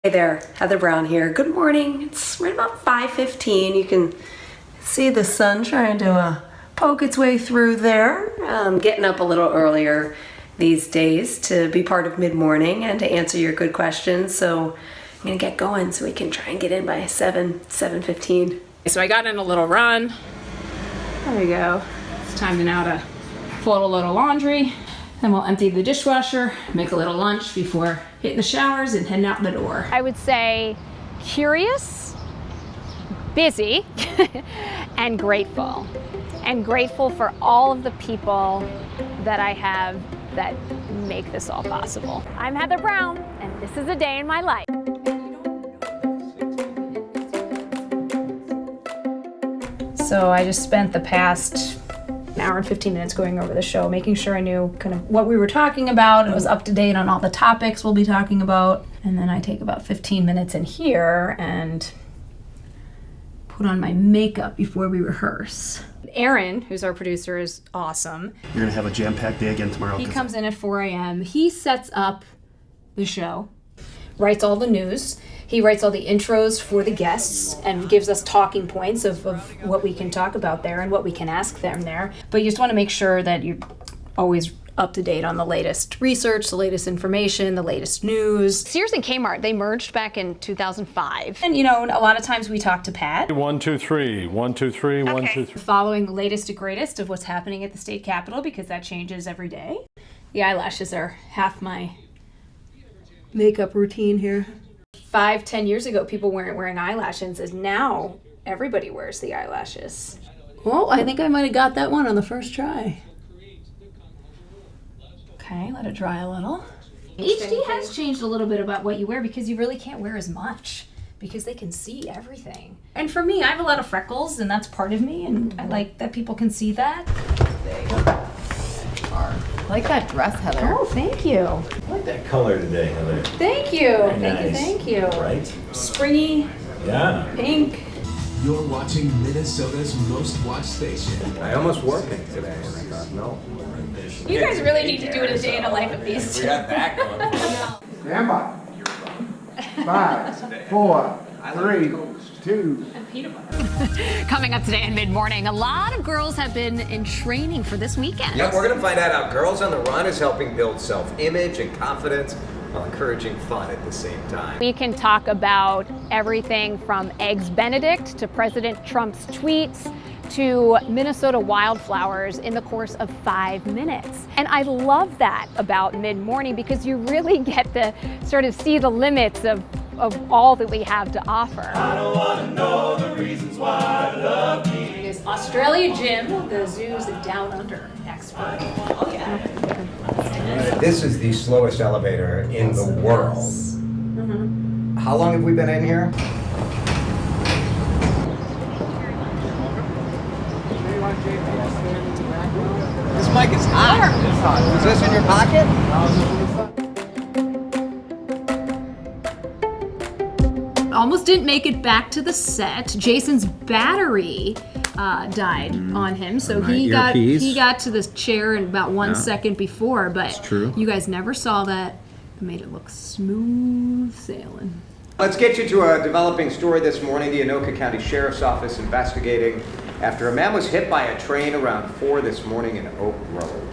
Hey there, Heather Brown here. Good morning. It's right about 5:15. You can see the sun trying to poke its way through there. I'm getting up a little earlier these days to be part of Midmorning and to answer your good questions. So I'm gonna get going so we can try and get in by 7:15. So I got in a little run. There we go. It's time now to fold a little laundry. Then we'll empty the dishwasher, make a little lunch before hitting the showers and heading out the door. I would say curious, busy, and grateful. And grateful for all of the people that I have that make this all possible. I'm Heather Brown, and this is a day in my life. So I just spent the past hour and 15 minutes going over the show, making sure I knew kind of what we were talking about and was up to date on all the topics we'll be talking about. And then I take about 15 minutes in here and put on my makeup before we rehearse. Aaron, who's our producer, is awesome. You're gonna have a jam-packed day again tomorrow. He comes in at 4 a.m. He sets up the show, writes all the news. He writes all the intros for the guests and gives us talking points of what we can talk about there and what we can ask them there. But you just want to make sure that you're always up to date on the latest research, the latest information, the latest news. Sears and Kmart, they merged back in 2005. And, you know, a lot of times we talk to Pat. 1, 2, 3. 1, 2, 3. 1, 2, 3. Following the latest and greatest of what's happening at the state capitol, because that changes every day. The eyelashes are half my makeup routine here. 5-10 years ago, people weren't wearing eyelashes, and now everybody wears the eyelashes. Well, I think I might have got that one on the first try. Okay, let it dry a little. HD has changed a little bit about what you wear because you really can't wear as much because they can see everything. And for me, I have a lot of freckles, and that's part of me, and I like that people can see that. There you go. I like that dress, Heather. Oh, thank you. I like that color today, Heather. Thank you. Very Thank you. Right? Springy, Yeah. pink. You're watching Minnesota's most watched station. I almost wore pink today, and I thought, no. You guys really need to do a day in the life of these two. We got that going. Stand by. 5, 4, 3, 2. Coming up today in Midmorning, a lot of girls have been in training for this weekend. Yep, we're going to find out how Girls on the Run is helping build self-image and confidence while encouraging fun at the same time. We can talk about everything from Eggs Benedict to President Trump's tweets to Minnesota wildflowers in the course of 5 minutes. And I love that about Midmorning because you really get to sort of see the limits of all that we have to offer. I don't want to know the reasons why I love me. It is Australia Jim, the zoo's down under expert. This is the slowest elevator in the world. Mm-hmm. How long have we been in here? This mic is hot. Is this in your pocket? Almost didn't make it back to the set. Jason's battery died on him, so he got to this chair in about 1 second before. But you guys never saw that. It made it look smooth sailing. Let's get you to a developing story this morning. The Anoka County Sheriff's Office investigating after a man was hit by a train around 4 this morning in Oak Grove.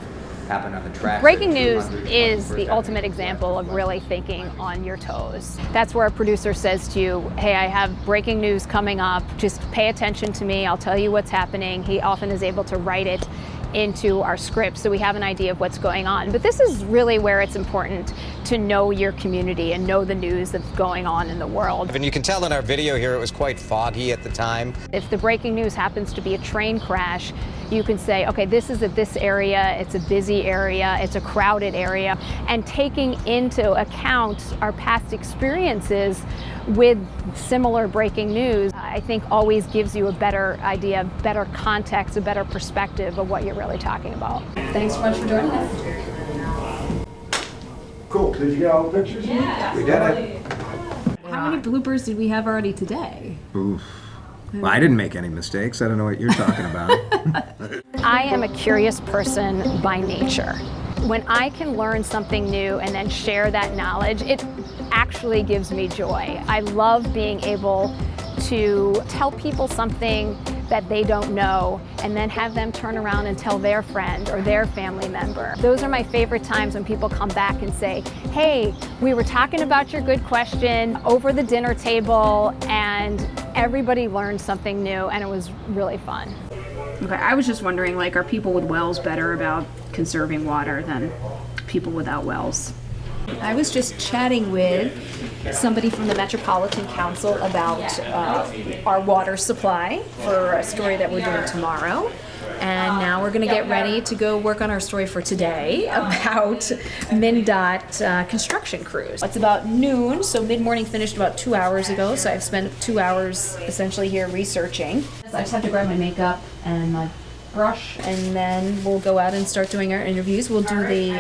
Happened on the track. Breaking news is the ultimate example of really thinking on your toes. That's where a producer says to you, hey, I have breaking news coming up. Just pay attention to me. I'll tell you what's happening. He often is able to write it into our script so we have an idea of what's going on. But this is really where it's important to know your community and know the news that's going on in the world. And you can tell in our video here it was quite foggy at the time. If the breaking news happens to be a train crash, you can say, okay, this is at this area, it's a busy area, it's a crowded area, and taking into account our past experiences with similar breaking news, I think always gives you a better idea, better context, a better perspective of what you're really talking about. Thanks so much for joining us. Cool. Did you get all the pictures? Yeah. We did it. How many bloopers did we have already today? Oof. Well, I didn't make any mistakes. I don't know what you're talking about. I am a curious person by nature. When I can learn something new and then share that knowledge, actually gives me joy. I love being able to tell people something that they don't know and then have them turn around and tell their friend or their family member. Those are my favorite times when people come back and say, hey, we were talking about your good question over the dinner table and everybody learned something new and it was really fun. Okay, I was just wondering, like, are people with wells better about conserving water than people without wells? I was just chatting with somebody from the Metropolitan Council about our water supply for a story that we're doing tomorrow. And now we're going to get ready to go work on our story for today about MnDOT construction crews. It's about noon, so Midmorning finished about 2 hours ago, so I've spent 2 hours essentially here researching. I just have to grab my makeup and my brush, and then we'll go out and start doing our interviews. We'll do the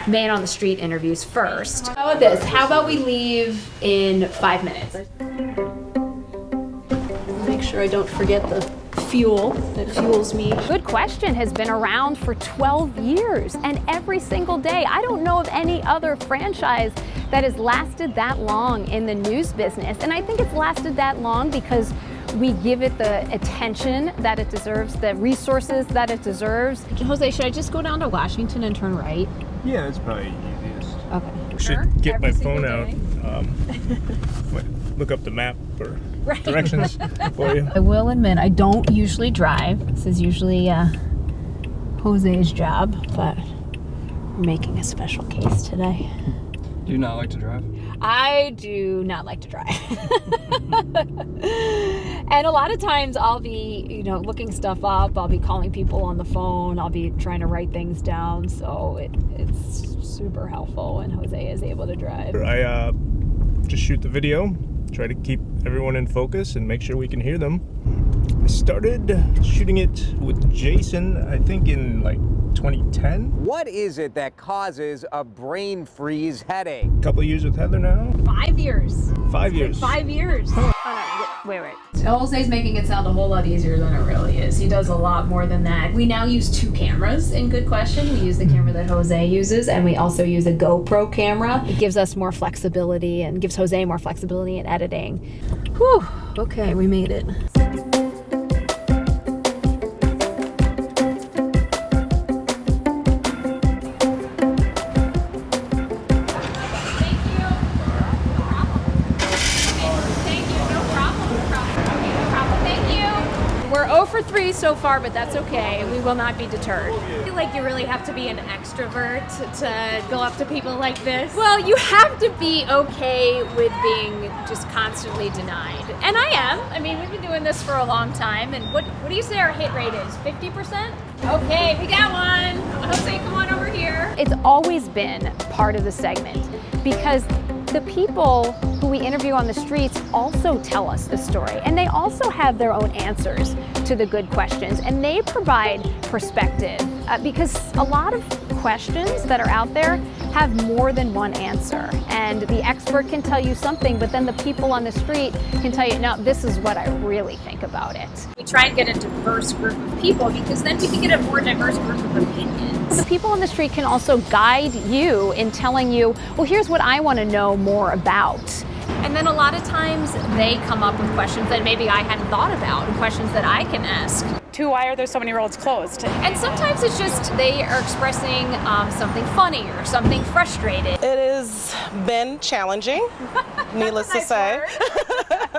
man on the street interviews first. How about this? How about we leave in 5 minutes? Make sure I don't forget the fuel that fuels me. Good Question has been around for 12 years and every single day. I don't know of any other franchise that has lasted that long in the news business. And I think it's lasted that long because we give it the attention that it deserves, the resources that it deserves. Jose, should I just go down to Washington and turn right? Yeah, that's probably easiest. Okay. Should get my phone out. Look up the map or directions for you. I will admit, I don't usually drive. This is usually Jose's job, but we're making a special case today. Do you not like to drive? I do not like to drive. And a lot of times I'll be, looking stuff up. I'll be calling people on the phone. I'll be trying to write things down. So it's super helpful when Jose is able to drive. I just shoot the video, try to keep everyone in focus and make sure we can hear them. I started shooting it with Jason, I think in like 2010. What is it that causes a brain freeze headache? A couple of years with Heather now. 5 years. 5 years. 5 years. Oh, no, wait. Jose's making it sound a whole lot easier than it really is. He does a lot more than that. We now use 2 cameras in Good Question. We use the camera that Jose uses, and we also use a GoPro camera. It gives us more flexibility and gives Jose more flexibility in editing. Whew. Okay, we made it. We're 0 for 3 so far, but that's okay. We will not be deterred. I feel like you really have to be an extrovert to go up to people like this. Well, you have to be okay with being just constantly denied. And I am. I mean, we've been doing this for a long time. And what do you say our hit rate is? 50%? Okay, we got one. Jose, come on over here. It's always been part of the segment because the people who we interview on the streets also tell us the story, and they also have their own answers to the good questions, and they provide perspective because a lot of questions that are out there have more than one answer, and the expert can tell you something, but then the people on the street can tell you, no, this is what I really think about it. We try and get a diverse group of people because then we can get a more diverse group of opinions. The people on the street can also guide you in telling you, well, here's what I want to know more about. And then a lot of times they come up with questions that maybe I hadn't thought about, and questions that I can ask. Why are there so many roads closed? And sometimes it's just they are expressing something funny or something frustrated. It has been challenging, needless to say.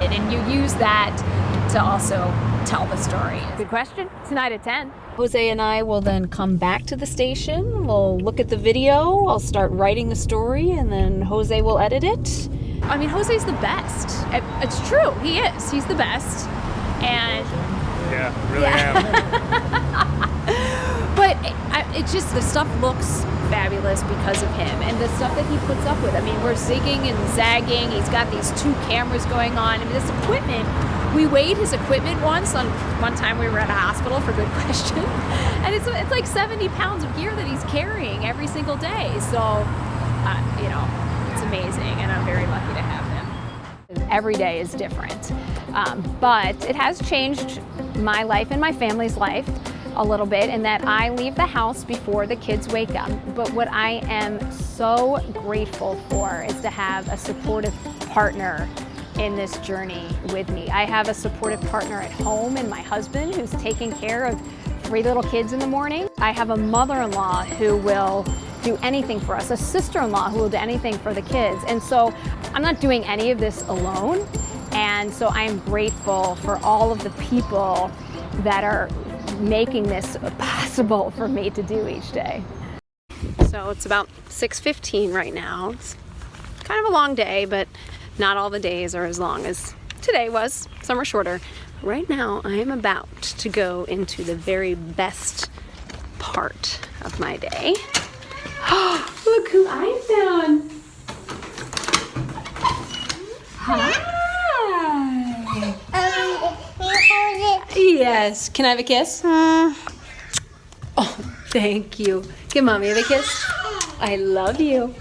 And you use that to also tell the story. Good question. Tonight at 10. Jose and I will then come back to the station. We'll look at the video. I'll start writing the story, and then Jose will edit it. I mean, Jose's the best. It's true. He is. He's the best. And Yeah, really am. but it's just the stuff looks fabulous because of him and the stuff that he puts up with. I mean, we're zigging and zagging. He's got these 2 cameras going on. I mean, this equipment, we weighed his equipment once. On one time we were at a hospital for Good Question, and it's like 70 pounds of gear that he's carrying every single day. So, it's amazing, and I'm very lucky to have him. Every day is different, but it has changed my life and my family's life. a little bit in that I leave the house before the kids wake up. But what I am so grateful for is to have a supportive partner in this journey with me. I have a supportive partner at home in my husband who's taking care of 3 little kids in the morning. I have a mother-in-law who will do anything for us, a sister-in-law who will do anything for the kids. And so I'm not doing any of this alone. And so I am grateful for all of the people that are making this possible for me to do each day. So it's about 6:15 right now. It's kind of a long day, but not all the days are as long as today was. Some are shorter. Right now, I am about to go into the very best part of my day. Look who I found. Hi. Yes. Can I have a kiss? Oh, thank you. Give Mommy a kiss. I love you.